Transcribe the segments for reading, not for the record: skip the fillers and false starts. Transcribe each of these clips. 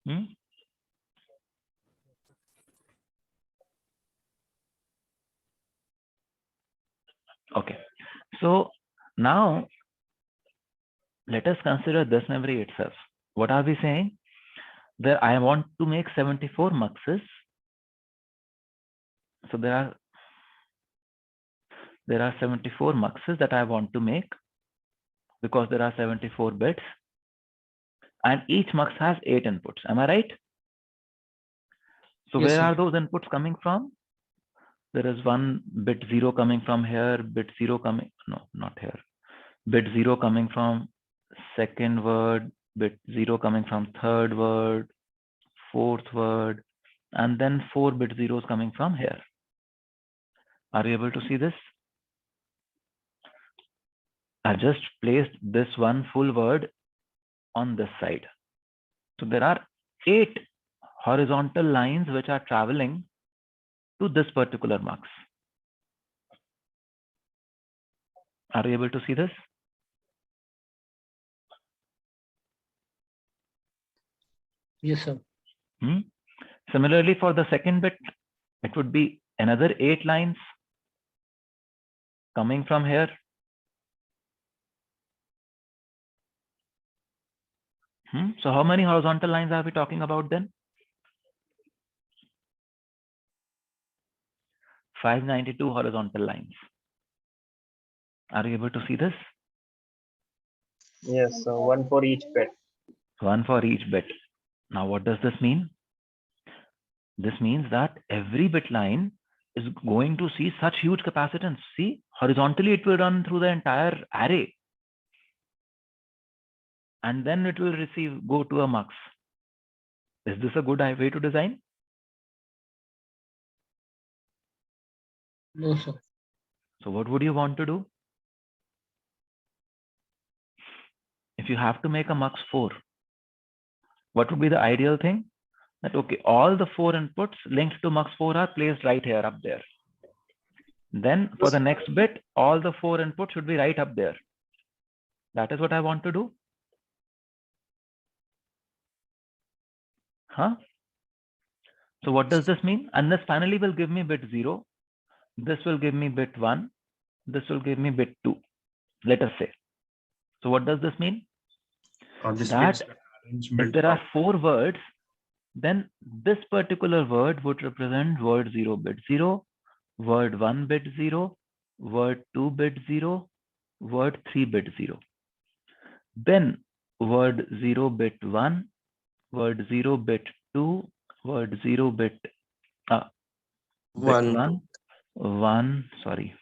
Hmm? Okay. So now let us consider this memory itself. What are we saying? There I want to make 74 muxes. So there are 74 muxes that I want to make because there are 74 bits, and each mux has 8 inputs. Am I right? So Yes, where sir. are those inputs coming from? There is one bit 0 coming from here, bit 0 coming, no, not here. Bit 0 coming from second word, bit 0 coming from third word, fourth word, and then 4 bit zeros coming from here. Are you able to see this? I just placed this one full word on this side. So there are 8 horizontal lines which are traveling to this particular mux. Are you able to see this? Yes, sir. Similarly, for the second bit, it would be another 8 lines coming from here. So how many horizontal lines are we talking about then? 592 horizontal lines. Are you able to see this? Yes, so one for each bit. One for each bit. Now, what does this mean? This means that every bit line is going to see such huge capacitance. See, horizontally, it will run through the entire array. And then it will go to a mux. Is this a good way to design? No, sir. So what would you want to do? If you have to make a mux 4, what would be the ideal thing? That, okay, all the 4 inputs linked to mux 4 are placed right here, up there. Then for the next bit, all the 4 inputs should be right up there. That is what I want to do. Huh? So what does this mean? And this finally will give me bit 0. This will give me bit 1. This will give me bit 2. Let us say. So what does this mean? That if there are 4 words, then this particular word would represent word 0 bit 0, word 1 bit 0, word 2 bit 0, word 3 bit 0. Then word 0 bit 1, word 0 bit 2, word 0 bit bit 1, 1, sorry,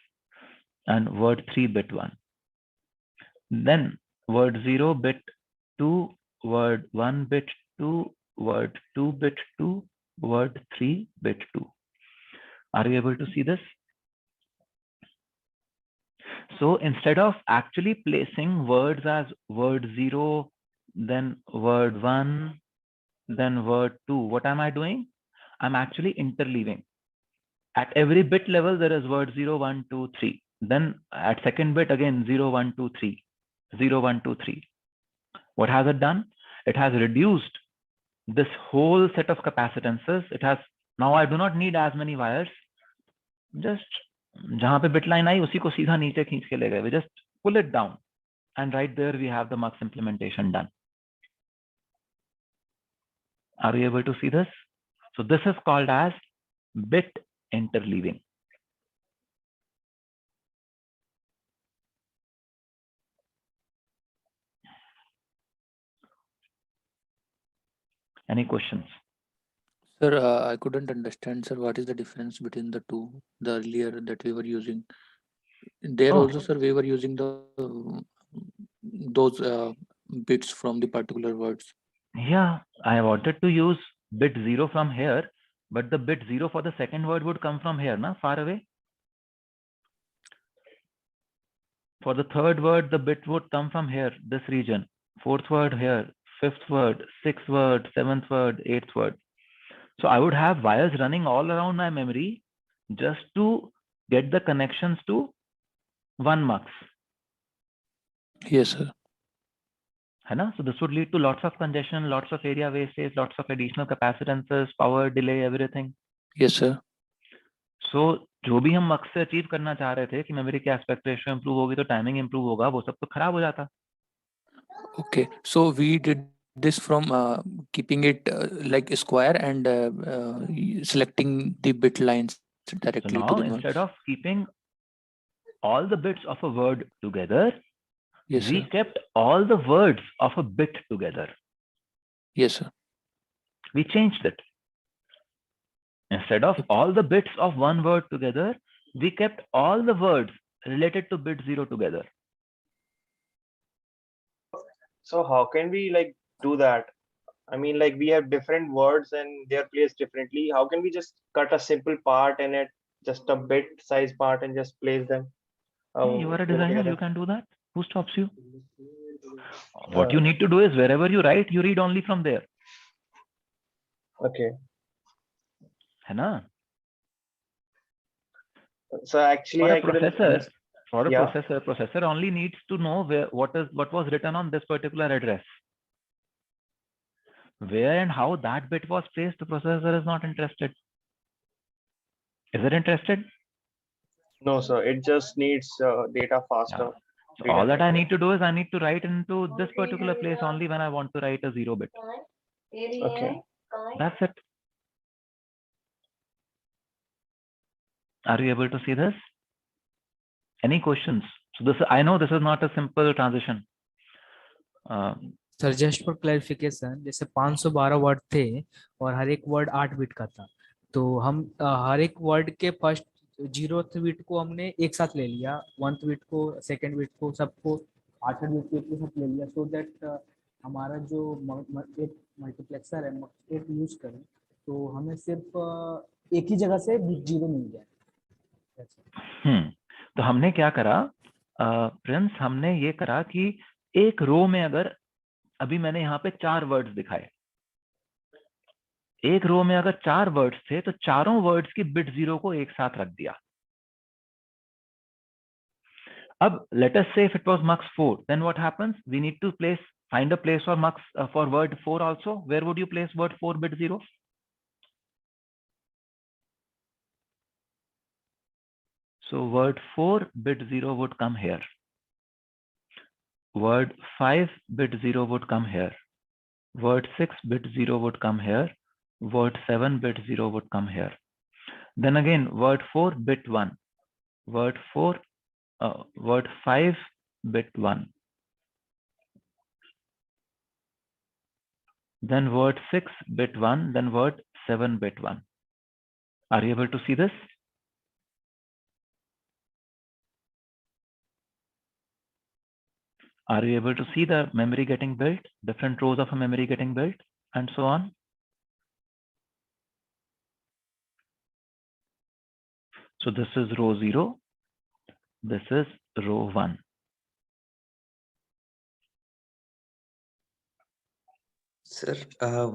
and word 3 bit 1. Then word 0 bit 2, word 1 bit 2, word 2 bit 2, word 3 bit 2. Are you able to see this? So instead of actually placing words as word 0, then word 1, then word 2, what am I doing? I'm actually interleaving. At every bit level, there is word 0, 1, 2, 3. Then at second bit, again 0, 1, 2, 3. 0, 1, 2, 3. What has it done? It has reduced this whole set of capacitances. It has, now I do not need as many wires. Just जहां पे bit line आई उसी को सीधा नीचे खींच के ले गए. We just pull it down, and right there we have the mux implementation done. Are you able to see this? So this is called as bit interleaving. Any questions? Sir, I couldn't understand, sir. What is the difference between the two? The earlier that we were using. There also, sir, we were using those bits from the particular words. Yeah, I wanted to use bit 0 from here, but the bit 0 for the second word would come from here, na, far away. For the third word, the bit would come from here, this region. Fourth word here, fifth word, sixth word, seventh word, eighth word. So I would have wires running all around my memory just to get the connections to one mux. Yes, sir. है ना? So this would lead to lots of congestion, lots of area wastage, lots of additional capacitances, power delay, everything. Yes, sir. So जो भी हम मकसद से achieve करना चाह रहे थे कि मेमोरी की एस्पेक्ट रेशियो इंप्रूव होगी तो टाइमिंग इंप्रूव होगा, वो सब तो खराब हो जाता. Okay, so we did this from keeping it like a square and selecting the bit lines So directly now to the instead nodes. of keeping all the bits of a word together, Yes, we sir. kept all the words of a bit together. Yes, sir. We changed it. Instead of all the bits of one word together, we kept all the words related to bit 0 together. So how can we like do that? I mean, like we have different words and they are placed differently. How can we just cut a simple part in it, just a bit size part, and just place them? Hey, you are a designer, together? you can do that. Who stops you? Uh, What you need to do is wherever you write, you read only from there. Okay. है ना? So actually, For a I couldn't. Yeah. processor only needs to know what was written on this particular address. Where and how that bit was placed, the processor is not interested. Is it interested? No, sir. It just needs data faster. So all that I need to do is I need to write into this particular place only when I want to write a 0 bit. Okay. That's it. Are you able to see this? Any questions? So this, I know this is not a simple transition. Sir just for clarification, जैसे 512 word थे और हर एक word 8 bit का था, तो हम हर एक word के फर्स्ट 0th बिट को हमने एक साथ ले लिया, 1th बिट को, 2nd बिट को, सबको 8 बिट के साथ ले लिया, सो दैट हमारा जो एक मल्टीप्लेक्सर है एक यूज करें तो हमें सिर्फ एक ही जगह से बिट 0 मिल जाए. तो हमने क्या करा प्रिंस, हमने ये करा कि एक रो में अगर अभी मैंने यहाँ पे 4 वर्ड्स दिखाए, एक रो में अगर 4 वर्ड्स थे तो चारों वर्ड्स की बिट 0 को एक साथ रख दिया. अब let us say if it was mux 4, then what happens? We need to find a place for mux for word 4 also. Where would you place word 4 bit 0? So word 4 bit 0 would come here. Word 5 bit 0 would come here. Word 6 bit 0 would come here. Word 7 bit 0 would come here. Then again word 4 bit 1. Word 5 bit 1. Then word 6 bit 1. Then word 7 bit 1. Are you able to see this? Are you able to see the memory getting built, different rows of a memory getting built, and so on? So this is row 0. This is row 1. Sir,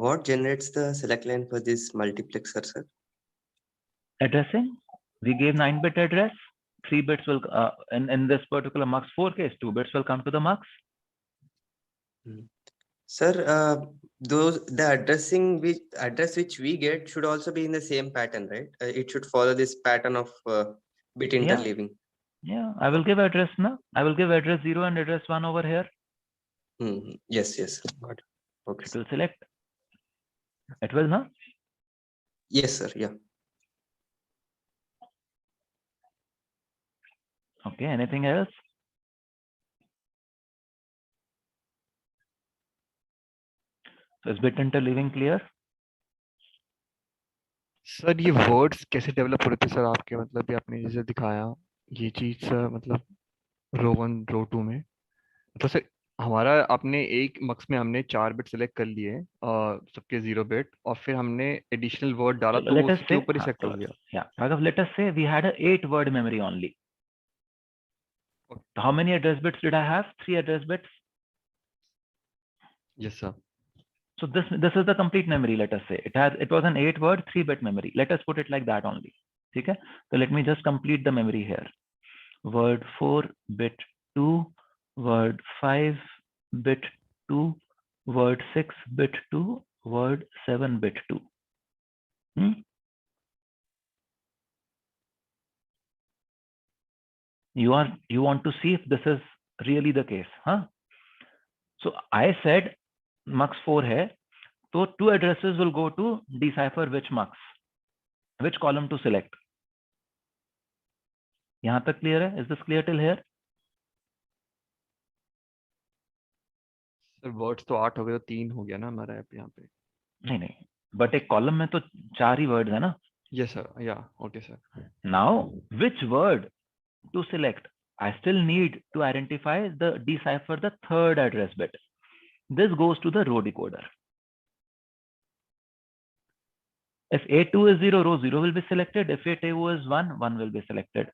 what generates the select line for this multiplexer, sir? Addressing. We gave 9-bit address. 3 bits will, in this particular mux 4 case, 2 bits will come to the mux. Sir, the address which we get should also be in the same pattern, right? It should follow this pattern of bit interleaving. Yeah, I will give address now. I will give address 0 and address 1 over here. Yes, got it. Okay. It will select. It will, no? Yes, sir. Yeah. Okay, anything else? So is bit interleaving clear? Sir ये words कैसे develop हो रहे थे sir आपके, मतलब ये आपने जैसे दिखाया ये चीज सर, मतलब रो 1 रो 2 में, तो सर हमारा आपने एक मक्स में हमने 4 बिट सेलेक्ट कर लिए सबके 0 बिट, और फिर हमने एडिशनल वर्ड डाला तो वो उसके ऊपर ही सेलेक्ट हो गया. Yeah, Raghav, let us say we had a 8-word memory only. How many address bits did I have? 3 address bits. Yes, sir. So this is the complete memory. Let us say it was an 8-word 3-bit memory. Let us put it like that only. Okay. So let me just complete the memory here. Word 4 bit 2, word 5 bit 2, word 6, bit 2, word 7, bit 2. You want to see if this is really the case, huh? So I said mux 4 hai, so 2 addresses will go to decipher which mux, which column to select. यहाँ तक clear है? Is this clear till here? Sir words तो 8 हो गए, तो 3 हो गया ना हमारा ऐप यहाँ पे। नहीं, बट एक कॉलम में तो 4 ही वर्ड्स है ना। यस सर, या okay sir. Now which word to select? I still need to identify decipher the third address bit. This goes to the row decoder. If A2 is 0, row 0 will be selected. If A2 is 1, 1 will be selected.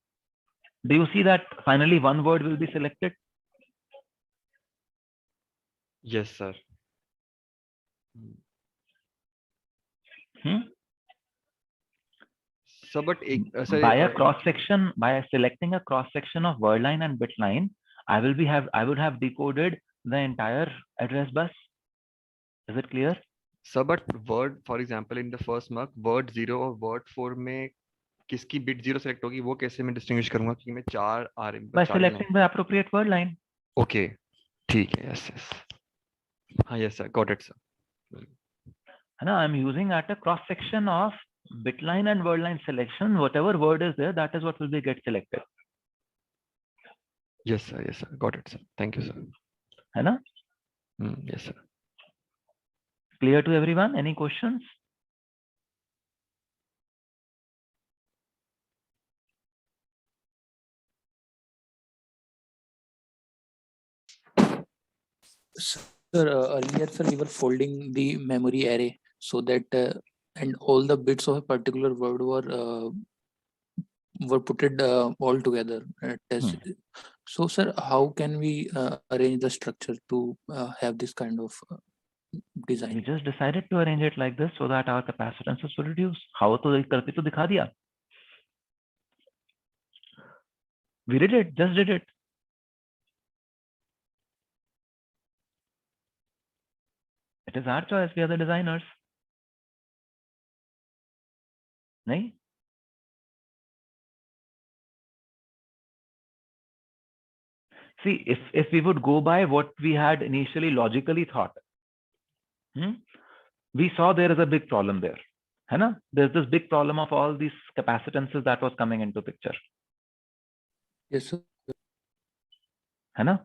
Do you see that finally one word will be selected? Yes sir. Sir but एक By a cross section, by selecting a cross section of word line and bit line, I would have decoded the entire address bus. Is it clear? Sir but word for example in the first मक word 0 और word 4 में किसकी bit 0 select होगी, वो कैसे मैं distinguish करूंगा क्योंकि मैं 4 आ रहे हैं। By selecting the appropriate word line. Okay ठीक है, यस यस, हाँ yes sir, got it sir. Now I'm using at a cross section of bit line and word line selection. Whatever word is there, that is what will be get selected. Yes sir, got it sir, thank you sir. है ना? Yes sir. Clear to everyone? Any questions? Sir, earlier, sir, we were folding the memory array so that and all the bits of a particular word were put all together. So, sir, how can we arrange the structure to have this kind of design? We just decided to arrange it like this so that our capacitances will reduce. How to करके तो दिखा दिया. We did it, just did it. It is our choice. We are the designers. नहीं? See, if we would go by what we had initially logically thought, we saw there is a big problem there. है ना? There's this big problem of all these capacitances that was coming into picture. Yes, sir. है ना?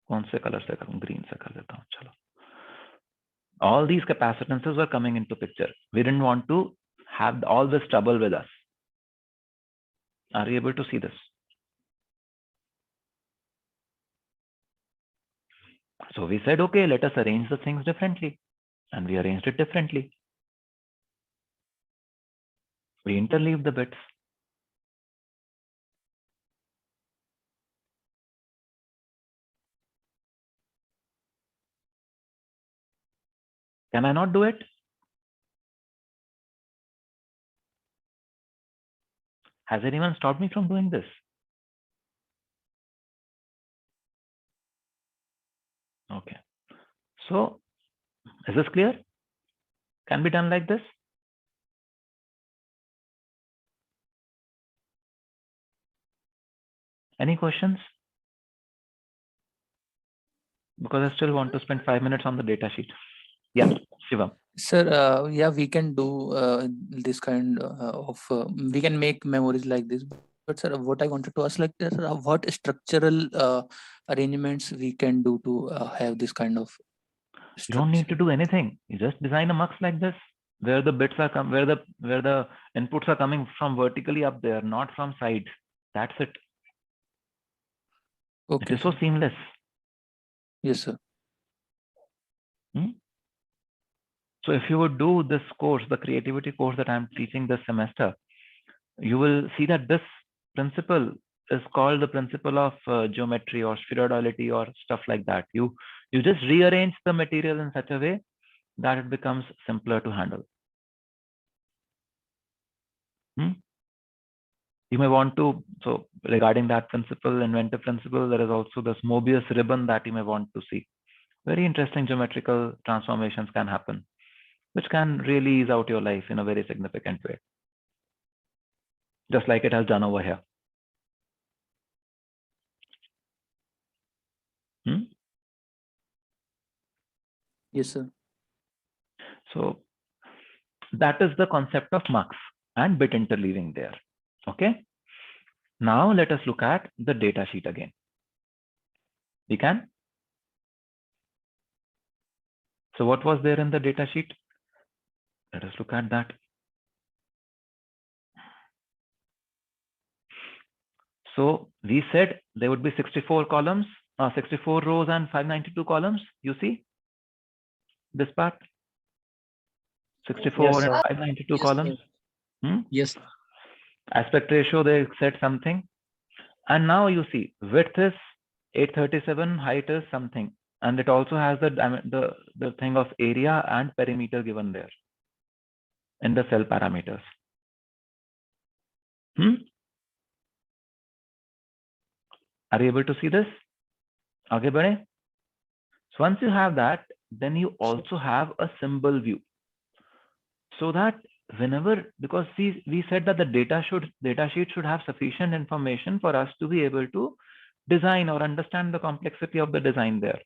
कौन से colour से करूं? Green से कर देता हूं. चलो. All these capacitances were coming into picture. We didn't want to have all this trouble with us. Are you able to see this? So we said, okay, let us arrange the things differently. And we arranged it differently. We interleave the bits. Can I not do it? Has anyone stopped me from doing this? Okay. So, is this clear? Can be done like this? Any questions? Because I still want to spend 5 minutes on the data sheet. Yeah, Shivam. Sir, yeah, we can do this kind of, we can make memories like this. But sir, what I wanted to ask, like, sir, what structural arrangements we can do to have this kind of structure? You don't need to do anything. You just design a mux like this, where the bits are where the inputs are coming from vertically up there, not from sides. That's it. Okay. It is so seamless. Yes, sir. So if you would do this course, the creativity course that I'm teaching this semester, you will see that this principle is called the principle of geometry or spheroidality or stuff like that. You just rearrange the material in such a way that it becomes simpler to handle. You may want to, so regarding that principle, inventive principle, there is also this Mobius ribbon that you may want to see. Very interesting geometrical transformations can happen, which can really ease out your life in a very significant way. Just like it has done over here. Yes, sir. So that is the concept of mux and bit interleaving there. Okay. Now let us look at the data sheet again. We can. So what was there in the data sheet? Let us look at that. So we said there would be 64 columns, 64 rows and 592 columns. You see this part? 64 Yes, and sir. 592 Yes, columns. sir. Yes. Aspect ratio, they said something. And now you see width is 837, height is something. And it also has the thing of area and perimeter given there in the cell parameters. Are you able to see this? Aage badhe? So once you have that, then you also have a symbol view. So that whenever, because we said that the data sheet should have sufficient information for us to be able to design or understand the complexity of the design there.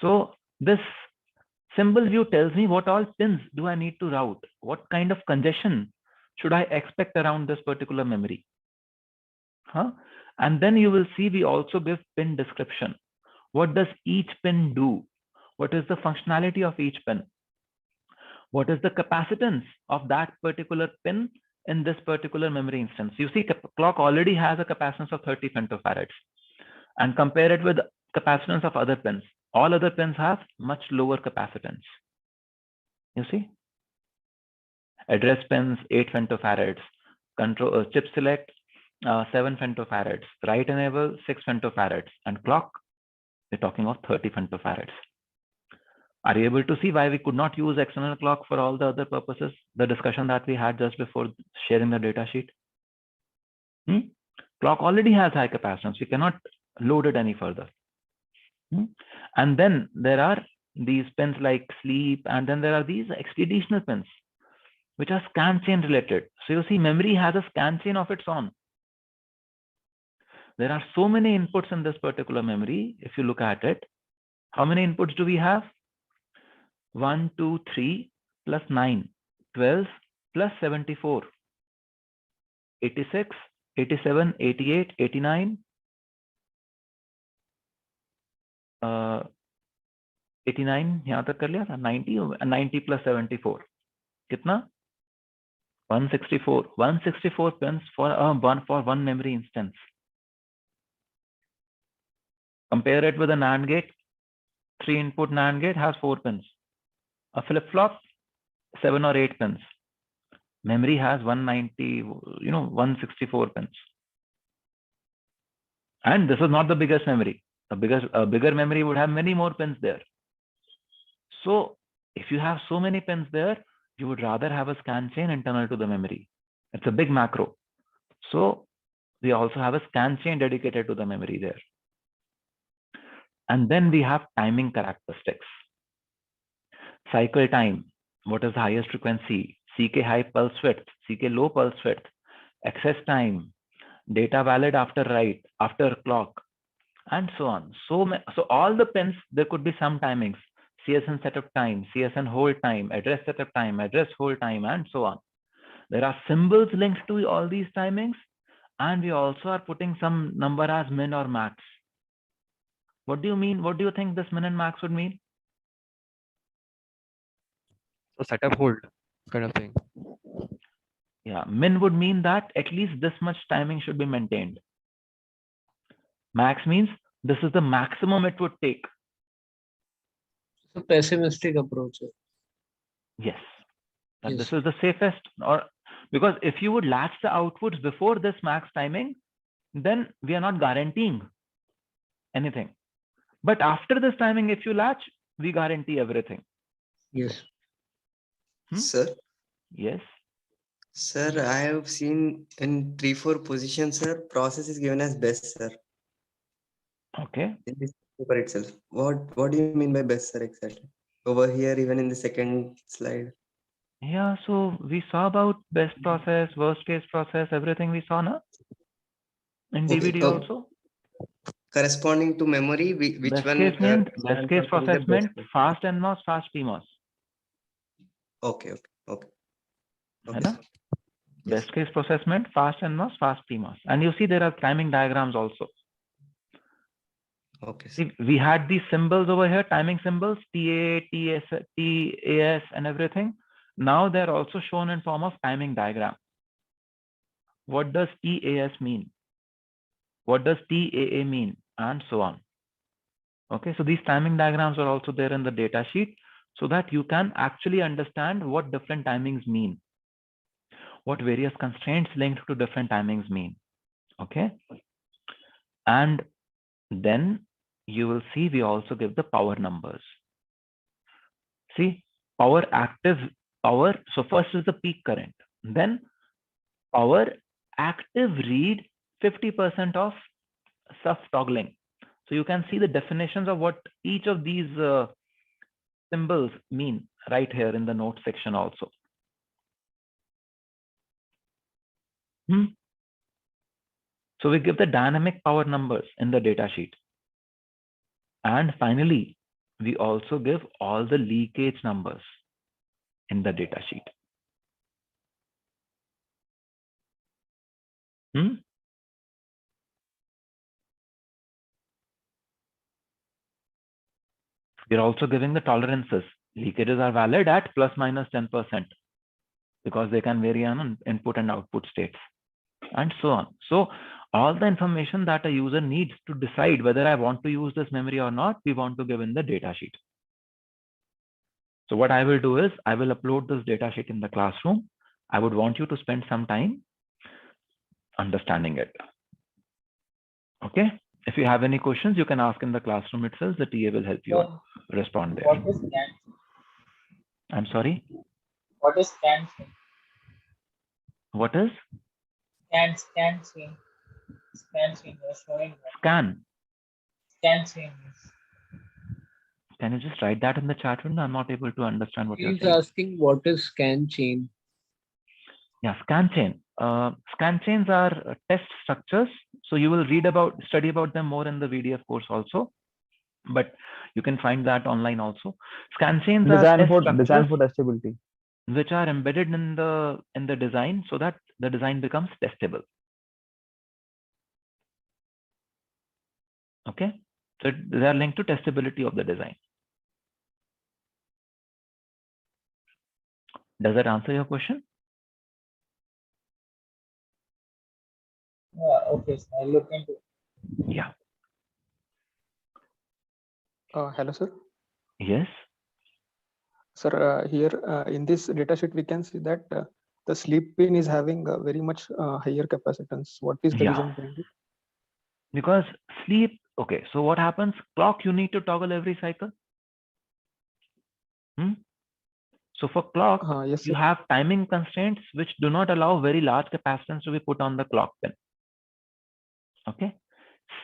So this symbol view tells me what all pins do I need to route, what kind of congestion should I expect around this particular memory. And then you will see we also give pin description. What does each pin do? What is the functionality of each pin? What is the capacitance of that particular pin in this particular memory instance? You see, clock already has a capacitance of 30 femtofarads, and compare it with capacitance of other pins. All other pins have much lower capacitance. You see, address pins 8 femtofarads, control chip select 7 femtofarads, write enable 6 femtofarads, and clock we're talking of 30 femtofarads. Are you able to see why we could not use external clock for all the other purposes? The discussion that we had just before sharing the data sheet. Clock already has high capacitance. We cannot load it any further. And then there are these pins like sleep, and then there are these additional pins, which are scan chain related. So you see, memory has a scan chain of its own. There are so many inputs in this particular memory. If you look at it, how many inputs do we have? 1, 2, 3 plus 9, 12 plus 74, 86, 87, 88, 89, 89 यहाँ तक कर लिया था, 90 plus 74 कितना? 164 pins for one memory instance. Compare it with a NAND gate. 3 input NAND gate has 4 pins. A flip-flop, 7 or 8 pins. Memory has 164 pins. And this is not the biggest memory. A bigger memory would have many more pins there. So if you have so many pins there, you would rather have a scan chain internal to the memory. It's a big macro. So we also have a scan chain dedicated to the memory there. And then we have timing characteristics. Cycle time, what is the highest frequency? CK high pulse width, CK low pulse width, access time, data valid after write, after clock, and so on. So all the pins, there could be some timings. CSN setup time, CSN hold time, address setup time, address hold time, and so on. There are symbols linked to all these timings, and we also are putting some number as min or max. What do you mean? What do you think this min and max would mean? So setup hold kind of thing. Yeah, min would mean that at least this much timing should be maintained. Max means this is the maximum it would take. So pessimistic approach. Yes. That Yes. this is the safest, or because if you would latch the outputs before this max timing, then we are not guaranteeing anything. But after this timing, if you latch, we guarantee everything. Yes. Sir, Yes. sir, I have seen in 3-4 positions, sir, process is given as best, sir. Okay. paper itself. What do you mean by best, sir, exactly? Over here, even in the second slide. Yeah, so we saw about best process, worst case process, everything we saw now in Okay. DVD Oh, also. corresponding to memory, which Best one case means best stands case for the process best meant case? fast NMOS, fast PMOS. Okay. है Okay, ना? sir. Yes. Best case process meant fast NMOS, fast PMOS. And you see there are timing diagrams also. Okay, sir. See, we had these symbols over here, timing symbols, TA, TS, TAS and everything. Now they're also shown in form of timing diagram. What does TAS mean? What does TAA mean? And so on. Okay, so these timing diagrams are also there in the data sheet so that you can actually understand what different timings mean, what various constraints linked to different timings mean. Okay, and then you will see we also give the power numbers. See, power active power. So first is the peak current, then power active read 50% of self toggling. So you can see the definitions of what each of these symbols mean right here in the note section also. So we give the dynamic power numbers in the data sheet. And finally, we also give all the leakage numbers in the data sheet. We're also giving the tolerances. Leakages are valid at plus minus 10% because they can vary on input and output states and so on. So all the information that a user needs to decide whether I want to use this memory or not, we want to give in the data sheet. So what I will do is I will upload this data sheet in the classroom. I would want you to spend some time understanding it. Okay. If you have any questions, you can ask in the classroom itself. The TA will help you respond there. What is scan? I'm sorry. What is scan? What is? Scan chain. Scan chain. You're showing that. Scan. Scan chain. Can you just write that in the chat window? I'm not able to understand what you're He's saying. asking what is scan chain. Yeah, scan chain. Scan chains are test structures. So you will study about them more in the VDF course also. But you can find that online also. Scan chains are test structures design for testability, which are embedded in the design so that the design becomes testable. Okay, so they are linked to testability of the design. Does that answer your question? Okay, so I'll look into it. Yeah. Hello, sir. Yes. Sir, here in this datasheet, we can see that the sleep pin is having a very much higher capacitance. What is the reason behind it? Because sleep, okay, so what happens? Clock, you need to toggle every cycle. So for clock, yes, you have timing constraints which do not allow very large capacitance to be put on the clock pin. Okay.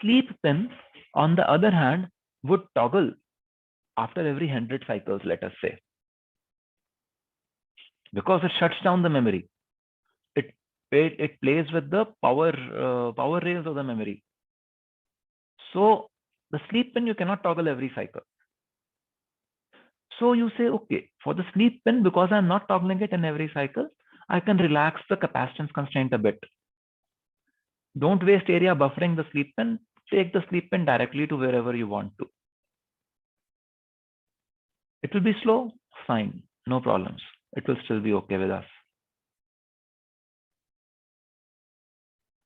Sleep pin, on the other hand, would toggle after every 100 cycles, let us say, because it shuts down the memory. It plays with the power rails of the memory. So the sleep pin you cannot toggle every cycle. So you say, okay, for the sleep pin, because I'm not toggling it in every cycle, I can relax the capacitance constraint a bit. Don't waste area buffering the sleep pin. Take the sleep pin directly to wherever you want to. It will be slow, fine, no problems. It will still be okay with us.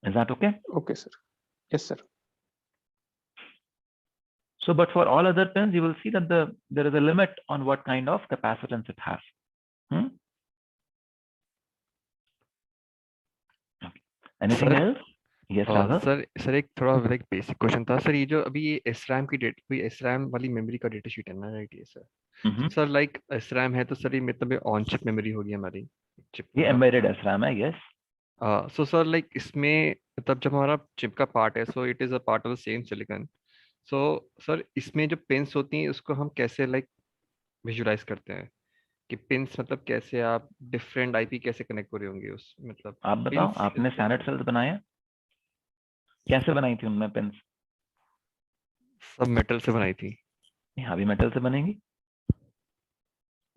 Is that okay? Okay, sir. Yes, sir. So, but for all other pins, you will see that there is a limit on what kind of capacitance it has. Okay. Anything else? Yes, Raghav? Sir एक थोड़ा like basic question था sir, ये जो अभी ये SRAM की SRAM वाली memory का डेटा शीट है ना, राइट? ये सर सर लाइक SRAM है तो सर ये मतलब ऑन चिप मेमोरी होगी हमारी चिप, ये एम्बेडेड SRAM है, यस। सो सर लाइक इसमें मतलब जब हमारा चिप का पार्ट है, so it is a part of the same silicon, so sir इसमें जो पिंस होती हैं उसको हम कैसे लाइक विजुलाइज करते हैं कि पिंस मतलब कैसे आप डिफरेंट आईपी कैसे कनेक्ट हो रहे होंगे उस मतलब आप बताओ, पिंस आपने स्टैंडर्ड सेल्स बनाए? कैसे बनाई थी उनमें पिंस? सब मेटल से बनाई थी। यहाँ भी मेटल से बनेंगी।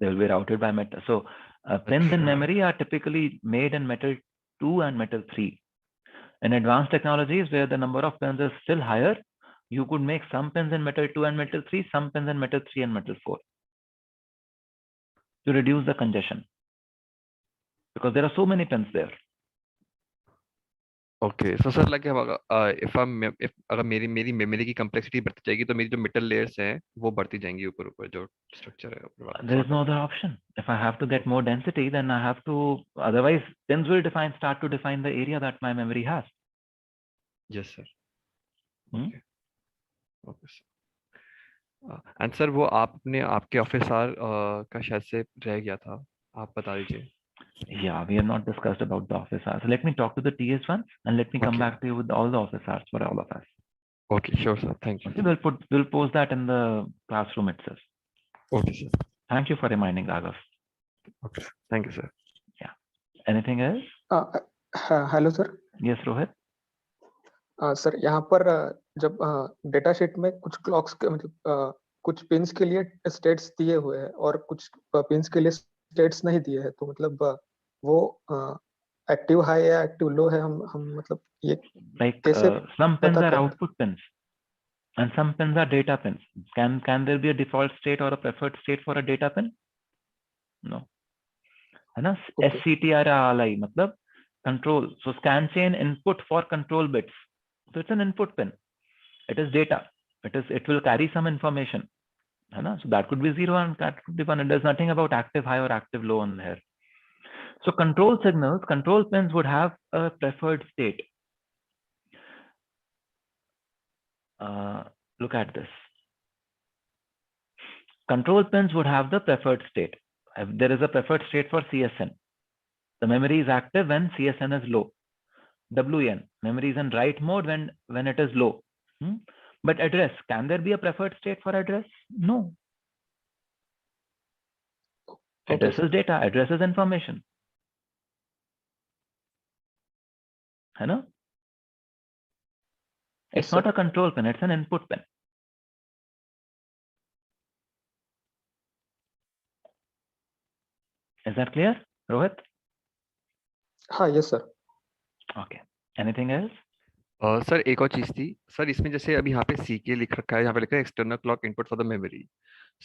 They will be routed by metal. So pins in memory are typically made in metal 2 and metal 3. In advanced technologies where the number of pins is still higher, you could make some pins in metal 2 and metal 3, some pins in metal 3 and metal 4 to reduce the congestion, because there are so many pins there. Okay so sir like if अगर मेरी memory की complexity बढ़ती जाएगी तो मेरी जो metal layers हैं वो बढ़ती जाएंगी ऊपर ऊपर जो स्ट्रक्चर है ऊपर वाला There is sort no of. other option. If I have to get more density, then I have to, otherwise pins will start to define the area that my memory has. Yes sir. Hmm? Okay. Okay sir. And sir वो आपने आपके officer का शायद से रह गया था, आप बता दीजिए। Yeah, we have not discussed about the office hours. So let me talk to the TS once, and let me come Okay. back to you with all the office hours for all of us. Okay, sure sir. Thank you. Okay, we'll post that in the classroom itself. Okay sir. Thank you for reminding Raghav. Okay. Thank you sir. Anything else? Hello sir. Yes, Rohit. Sir यहाँ पर जब data sheet में कुछ clocks के मतलब कुछ pins के लिए स्टेट्स दिए हुए हैं और कुछ पिंस के लिए स्टेट्स नहीं दिए हैं, तो मतलब वो एक्टिव हाई या एक्टिव लो है, हम मतलब ये Like कैसे some pins पता are करें? output pins, and some pins are data pins. Can there be a default state or a preferred state for a data pin? No. है ना? Okay. SCTRLI मतलब control. So scan chain input for control bits. So it's an input pin. It is data. It will carry some information. है ना? So that could be 0 and that could be 1. And there's nothing about active high or active low on there. So control signals, control pins would have a preferred state. Look at this. Control pins would have the preferred state. There is a preferred state for CSN. The memory is active when CSN is low. WN, memory is in write mode when it is low. But address, can there be a preferred state for address? No. Okay, Address sir. is data, address is information. है ना? It's Yes, not sir. a control pin, it's an input pin. Is that clear, Rohit? हाँ, yes sir. Okay. Anything else? Sir एक और चीज थी sir, इसमें जैसे अभी यहाँ पे CK लिख रखा है, यहाँ पे लिखा है external clock input for the memory.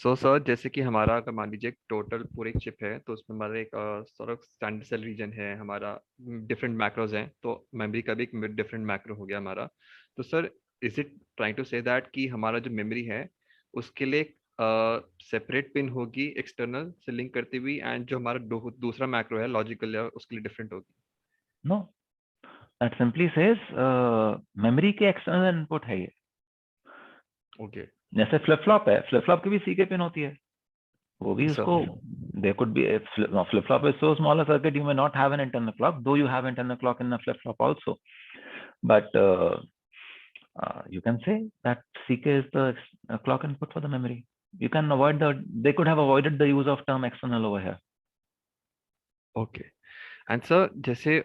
So sir जैसे कि हमारा अगर मान लीजिए टोटल पूरे चिप है तो उसमें हमारा एक sort of standard cell region है, हमारा डिफरेंट मैक्रोज हैं, तो मेमोरी का भी एक डिफरेंट मैक्रो हो गया हमारा। तो sir is it trying to say that कि हमारा जो मेमोरी है उसके लिए सेपरेट पिन होगी एक्सटर्नल से लिंक करती हुई, एंड जो हमारा दूसरा मैक्रो है लॉजिकल या उसके लिए डिफरेंट होगी? No. That simply says memory के external input है ये। ओके जैसे फ्लिप फ्लॉप है, फ्लिप फ्लॉप की भी CK पिन होती है, वो भी Sir. उसको there could be a flip flop is so small a circuit you may not have an internal clock, though you have internal clock in a flip flop also, but you can say that CK is the clock input for the memory. You can avoid they could have avoided the use of term external over here. Okay and sir जैसे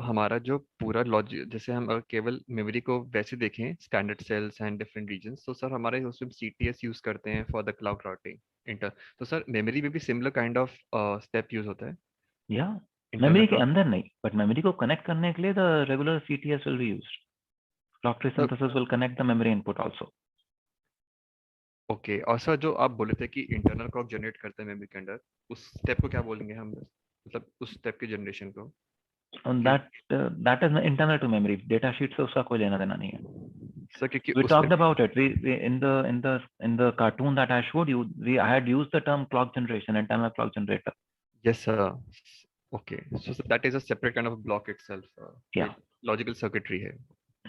हमारा जो पूरा logic, जैसे हम अगर केवल memory को वैसे देखें standard cells and different regions, तो सर हमारे उसमें CTS यूज करते हैं for the cloud routing inter, तो सर मेमोरी में भी similar kind of step use होता है? या Internal मेमोरी के clock? अंदर नहीं, बट मेमोरी को कनेक्ट करने के लिए the regular CTS will be used. Clock tree synthesis will connect the memory input also. Okay और सर जो आप बोले थे कि इंटरनल क्लॉक जनरेट करते हैं मेमोरी के अंदर, उस स्टेप को क्या बोलेंगे हम, मतलब उस स्टेप की जनरेशन को? And that is internal to memory. Data sheet से उसका कोई लेना देना नहीं है. सर क्योंकि We talked about it. We in the cartoon that I showed you, I had used the term clock generation, internal clock generator. Yes sir. Okay, so that is a separate kind of block itself. Yeah. Logical circuitry है.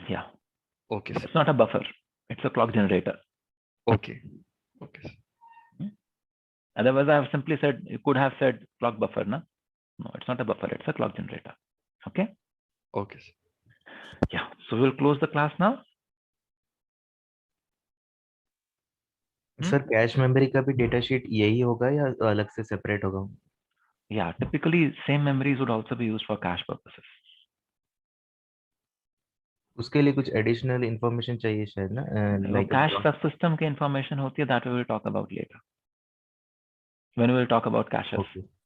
Yeah. Okay sir. It's not a buffer. It's a clock generator. Okay. Okay sir. Otherwise, I have simply said, you could have said clock buffer, no? No, it's not a buffer. It's a clock generator. Okay. Okay sir. Yeah. So we'll close the class now. Sir cache memory का भी data sheet यही होगा या अलग से separate होगा? Yeah, typically same memories would also be used for cache purposes. उसके लिए कुछ एडिशनल इंफॉर्मेशन चाहिए शायद ना, वो लाइक cache subsystem की information होती है, that we will talk about later when we will talk about caches. Okay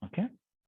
Okay.